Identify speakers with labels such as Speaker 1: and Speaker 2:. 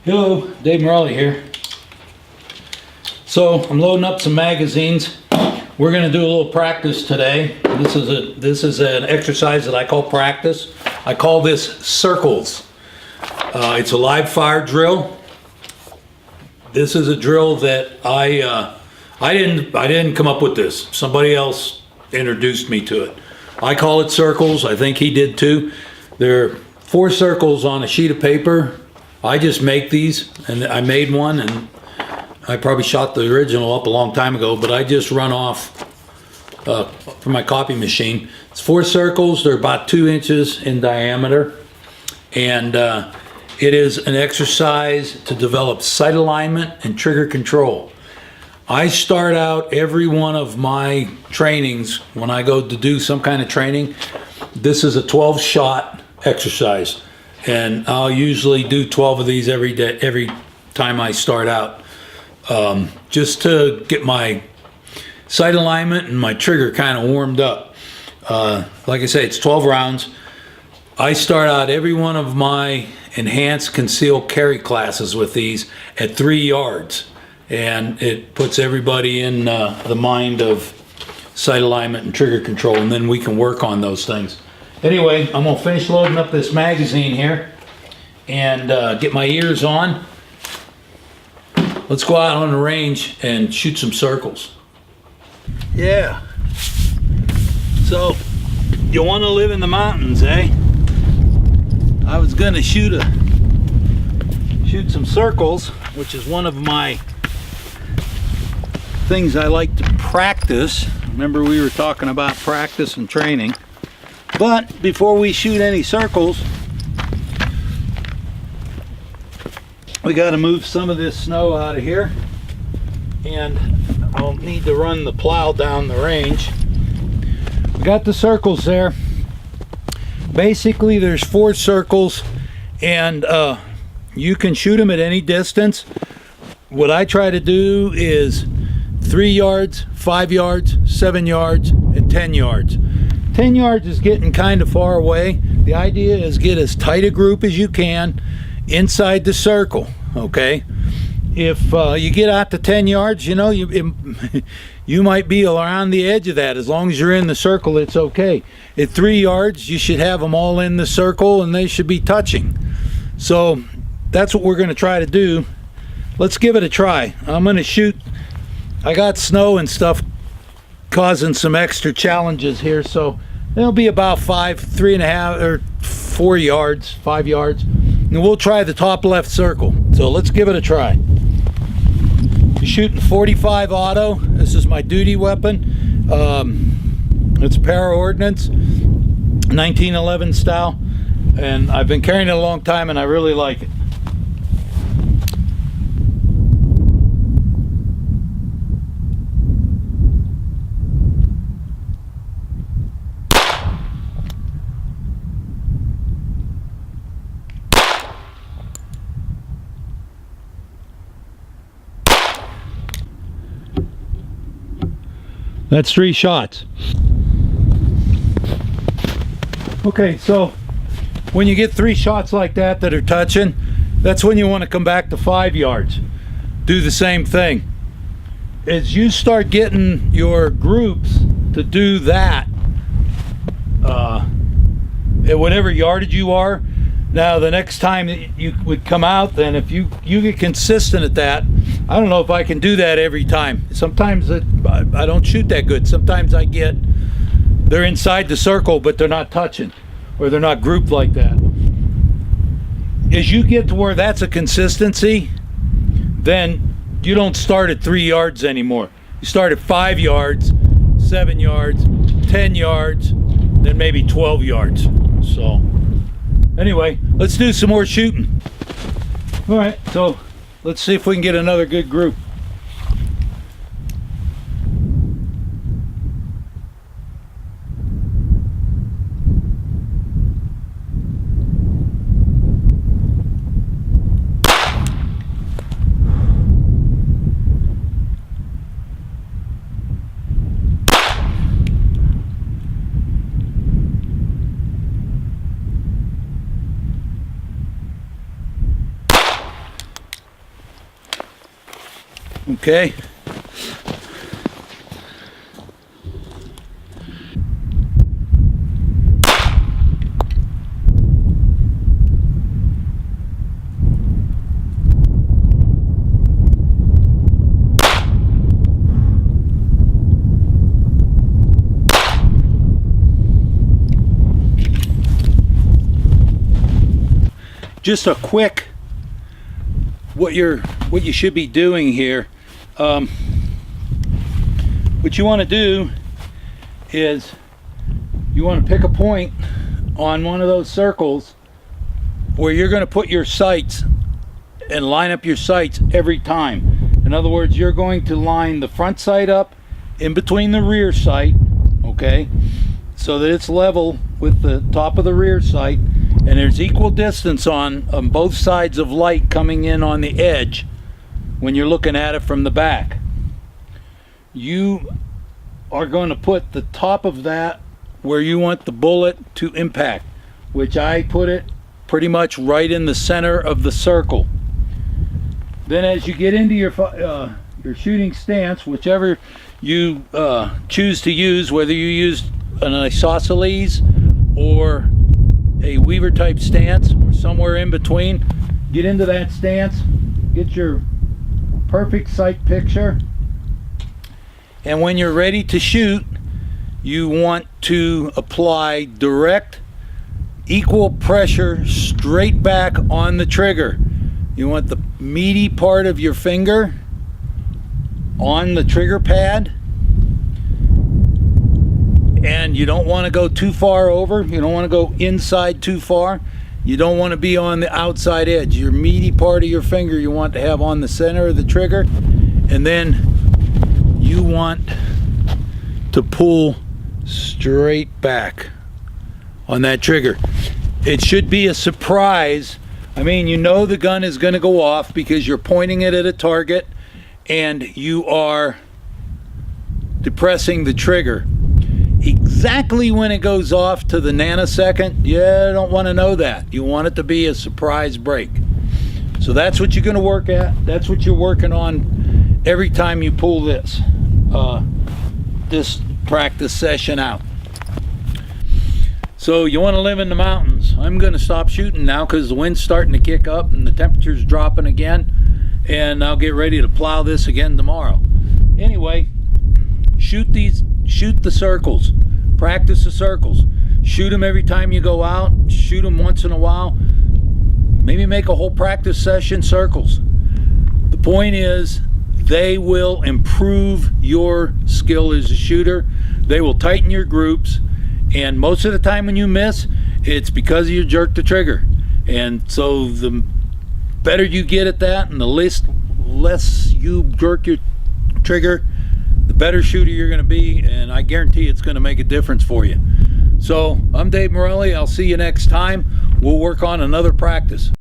Speaker 1: Hello, Dave Morelli here. So I'm loading up some magazines. We're going to do a little practice today. This is an exercise that I call practice. I call this circles. It's a live fire drill. This is a drill that I didn't come up with this. Somebody else introduced me to it. I call it circles. I think he did too. There are 4 circles on a sheet of paper. I just make these, and I made one, and I probably shot the original up a long time ago, but I just run off from my copy machine. It's 4 circles. They're about 2 inches in diameter, and it is an exercise to develop sight alignment and trigger control. I start out every one of my trainings when I go to do some kind of training. This is a 12-shot exercise, and I'll usually do 12 of these every day, every time I start out, just to get my sight alignment and my trigger kind of warmed up. Like I say, it's 12 rounds. I start out every one of my enhanced concealed carry classes with these at 3 yards, and it puts everybody in the mind of sight alignment and trigger control, and then we can work on those things. Anyway, I'm gonna finish loading up this magazine here and get my ears on. Let's go out on the range and shoot some circles. Yeah. So, you want to live in the mountains, eh? I was gonna shoot some circles, which is one of my things I like to practice. Remember, we were talking about practice and training. But before we shoot any circles, we got to move some of this snow out of here, and I'll need to run the plow down the range. We got the circles there. Basically, there's 4 circles, and you can shoot them at any distance. What I try to do is 3 yards, 5 yards, 7 yards, and 10 yards. 10 yards is getting kind of far away. The idea is get as tight a group as you can inside the circle, okay? If you get out to 10 yards, you know, you might be around the edge of that. As long as you're in the circle, it's okay. At 3 yards, you should have them all in the circle, and they should be touching. So that's what we're going to try to do. Let's give it a try. I'm going to shoot. I got snow and stuff causing some extra challenges here, so it'll be about 3.5 or 4 yards, 5 yards, and we'll try the top left circle. So let's give it a try. You're shooting 45 auto. This is my duty weapon. It's para ordnance, 1911 style, and I've been carrying it a long time, and I really like it. That's 3 shots. Okay, so when you get 3 shots like that are touching, that's when you want to come back to 5 yards. Do the same thing. As you start getting your groups to do that, at whatever yardage you are, now the next time that you would come out, then if you get consistent at that, I don't know if I can do that every time. Sometimes I don't shoot that good. Sometimes they're inside the circle, but they're not touching, or they're not grouped like that. As you get to where that's a consistency, then you don't start at 3 yards anymore. You start at 5 yards, 7 yards, 10 yards, then maybe 12 yards. So anyway, let's do some more shooting. All right, so let's see if we can get another good group. Okay. Just a quick what you should be doing here. What you want to do is you want to pick a point on one of those circles where you're going to put your sights and line up your sights every time. In other words, you're going to line the front sight up in between the rear sight, okay, so that it's level with the top of the rear sight, and there's equal distance on both sides of light coming in on the edge when you're looking at it from the back. You are going to put the top of that where you want the bullet to impact, which I put it pretty much right in the center of the circle. Then as you get into your shooting stance, whichever you choose to use, whether you use an isosceles or a Weaver type stance or somewhere in between, get into that stance, get your perfect sight picture, and when you're ready to shoot, you want to apply direct equal pressure straight back on the trigger. You want the meaty part of your finger on the trigger pad, and you don't want to go too far over. You don't want to go inside too far. You don't want to be on the outside edge. Your meaty part of your finger you want to have on the center of the trigger, and then you want to pull straight back on that trigger. It should be a surprise. I mean, you know the gun is going to go off because you're pointing it at a target and you are depressing the trigger. Exactly when it goes off to the nanosecond, you don't want to know that. You want it to be a surprise break. So that's what you're going to work at. That's what you're working on every time you pull this practice session out. So you want to live in the mountains. I'm going to stop shooting now because the wind's starting to kick up and the temperature's dropping again, and I'll get ready to plow this again tomorrow. Anyway, shoot the circles, practice the circles, shoot them every time you go out, shoot them once in a while, maybe make a whole practice session circles. The point is they will improve your skill as a shooter. They will tighten your groups, and most of the time when you miss, it's because you jerked the trigger. And so the better you get at that and the less you jerk your trigger, the better shooter you're going to be, and I guarantee it's going to make a difference for you. So I'm Dave Morelli. I'll see you next time. We'll work on another practice.